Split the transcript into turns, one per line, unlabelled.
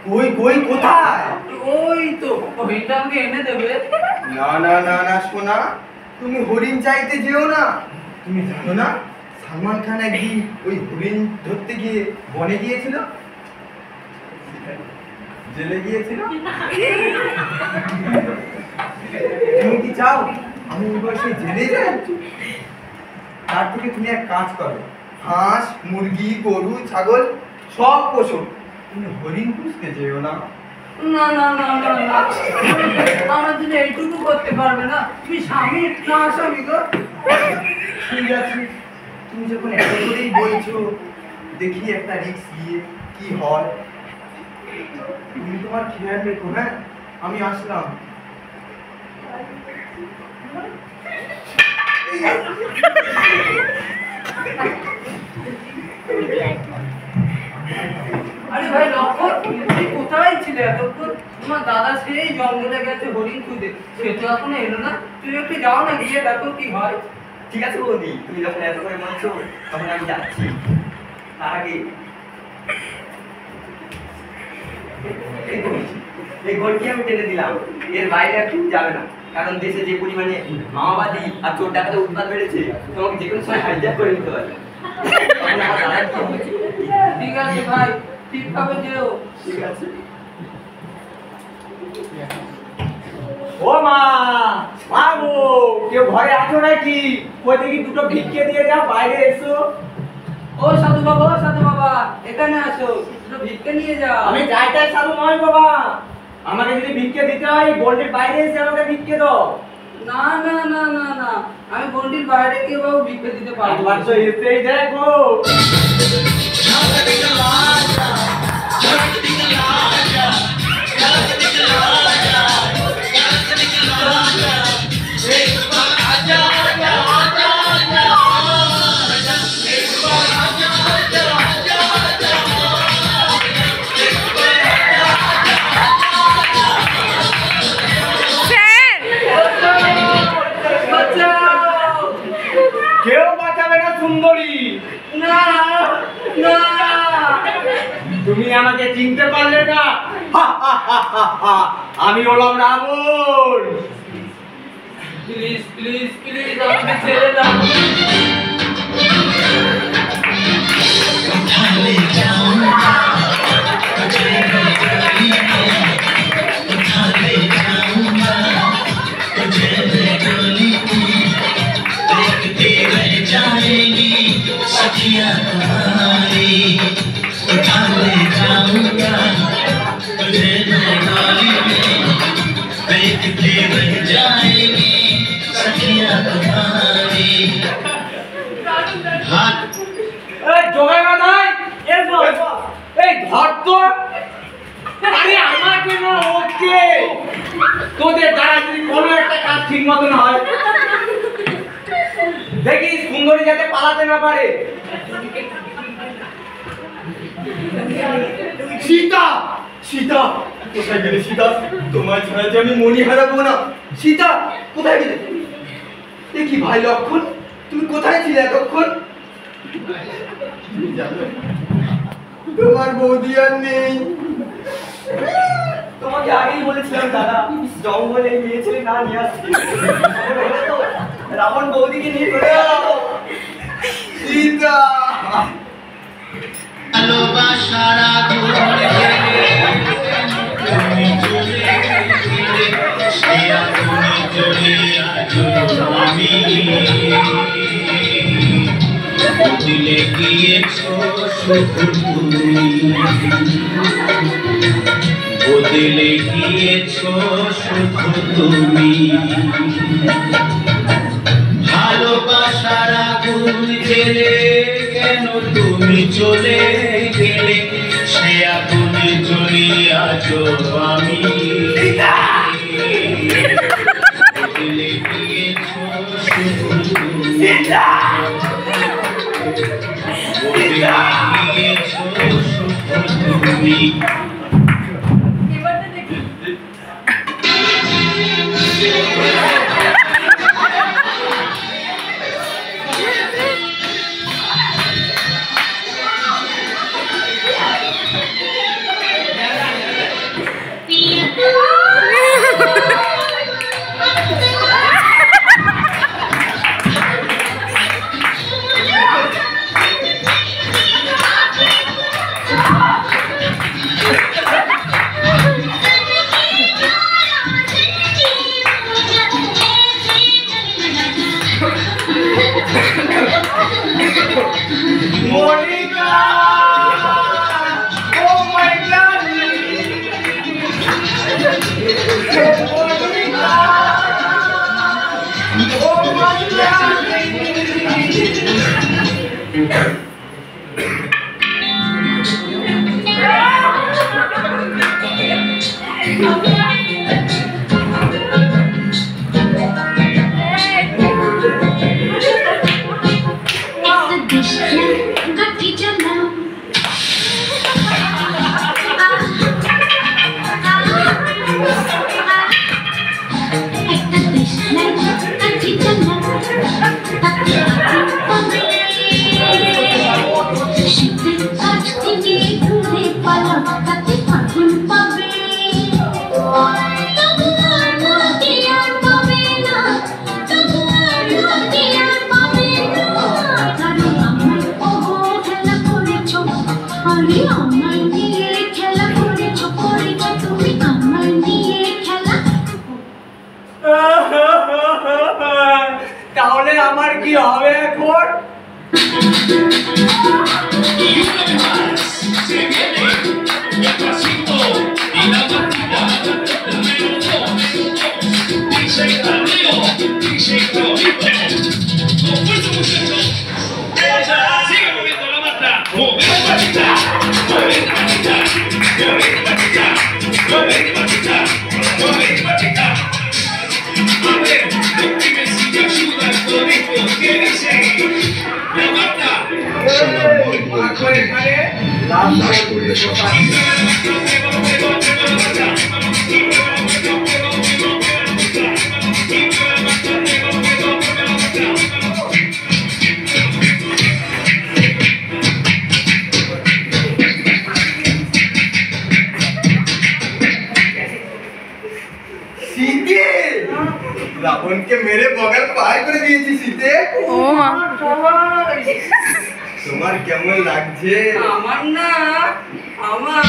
কই কই কোথায়?
ওই তো হরিণটা আমাকে এনে দেবে।
না না না না সোনা, তুমি হরিণ চাইতে যেও না। তুমি জানো না সালমান খান একদিন ওই হরিণ ধরতে গিয়ে বনে গিয়েছিল, জেলে গিয়েছিল। তুমি কি চাও আমি এবার সেই জেলে যাই? তার থেকে তুমি এক কাজ করো, হাঁস মুরগি গরু ছাগল সব পোষো, তুমি হরিণ পুষতে যেও না।
না না না না না, আমার জন্য এইটুকু করতে পারবে না? তুমি স্বামী না স্বামী গো?
ঠিক আছে, তুমি যখন এত করেই বলছো, দেখি একটা রিস্ক নিয়ে কি হয়। তুমি তোমার খেয়াল রেখো। হ্যাঁ, আমি আসলাম।
আরে ভাই লক্ষণ, তুমি কোথায় ছিলে এতক্ষণ? তোমার দাদা সেই জঙ্গলে গেছে হরিণ খুঁজে, সে তো এখনো এলো না। তুমি একটু যাও না, গিয়ে দেখো কি হয়।
ঠিক আছে বৌদি, তুমি যখন এত করে বলছো তখন আমি যাচ্ছি। তার আগে এই গোলটি আমি টেনে দিলাম, এর বাইরে আর কেউ যাবে না, কারণ দেশে যে পরিমাণে মাওবাদী আর চোর ডাকাতের উৎপাত বেড়েছে, তোমাকে যে কোনো সময় হাইজ্যাক করে নিতে পারে। তখন আমার দাদার কি হবে?
ঠিক আছে ভাই, ঠিকভাবে যেও।
ঠিক আছে। ও মা, মা গো, কেউ ঘরে আছো নাকি? ওই দেখি দুটো ভিক্ষে দিয়ে যাও, বাইরে এসো।
ও সাধু বাবা, ও সাধু বাবা, এখানে আসো, দুটো ভিক্ষে নিয়ে যাও।
আমি যাইটাই সাধু নয় বাবা, আমাকে যদি ভিক্ষে দিতে হয় গোল্ডের বাইরে এসে আমাকে ভিক্ষে দাও।
না না না না না, আমি গন্ডির বাইরে গিয়ে বাবু ভিক্ষে দিতে পারবো।
একবার তো এসেই দেখো। কেউ বাঁচাবে না সুন্দরী।
না না,
তুমি আমাকে চিনতে পারলে না? আমি হলাম রাবণ।
প্লিজ প্লিজ প্লিজ আমাকে ছেড়ে দাও।
सखिया तुम्हारी उठा ले जाऊंगा तुझे मैं डोली में, देखते रह जाएंगी सखिया तुम्हारी। हाथ
জোগাই বাঁধাই, এই ধর তো। আরে আমাকে না, ওকে। তোদের দ্বারা যদি কোনো একটা কাজ ঠিক মতন হয়, দেখি সুন্দরী যাতে পালাতে না পারে।
সীতা, সীতা কোথায় গেলে? সীতা, তোমার ছাড়া যে আমি মনি হারাবো না। সীতা কোথায় গেলে? এ কি ভাই লক্ষণ, তুমি কোথায় ছিলে এতক্ষণ? তোমার বৌদি আর নেই।
তোমাকে আগেই বলেছিলাম দাদা, জঙ্গলে মেয়ে ছেলে না নিয়ে আসছি। রাবণ বৌদিকে নিয়ে চলে যাও।
সীতা,
ভালোবাসার আগুন তুমি চলে গেলে, সে আগুনে জ্বলে আছো আমি। দিলে গিয়েছো শুধু তুমি, বদলে গিয়েছো শুধু তুমি। ভালোবাসার আগুন জেলে কেন তুমি চলে গেলে, সে আগুনে জ্বলিয়াছো আমি। বদলে গিয়েছো শুধু তুমি, বদলে গিয়েছো শুধু তুমি।
তাহলে আমার কি হবে এখন?
Se viene el pasito y la batida número 2. DJ Carrillo, DJ Carrillo. Con fuerza muchachos. Ella sigue moviendo la mata. Mueve la patita, mueve la patita, mueve la patita, mueve la patita, mueve la patita. A ver, dime si me ayuda con esto que dice la mata.
রাবণকে মেরে বগাল পার করে দিয়েছি শীতে।
ও মা,
তোমার কেমন লাগছে?
আমার না, আমার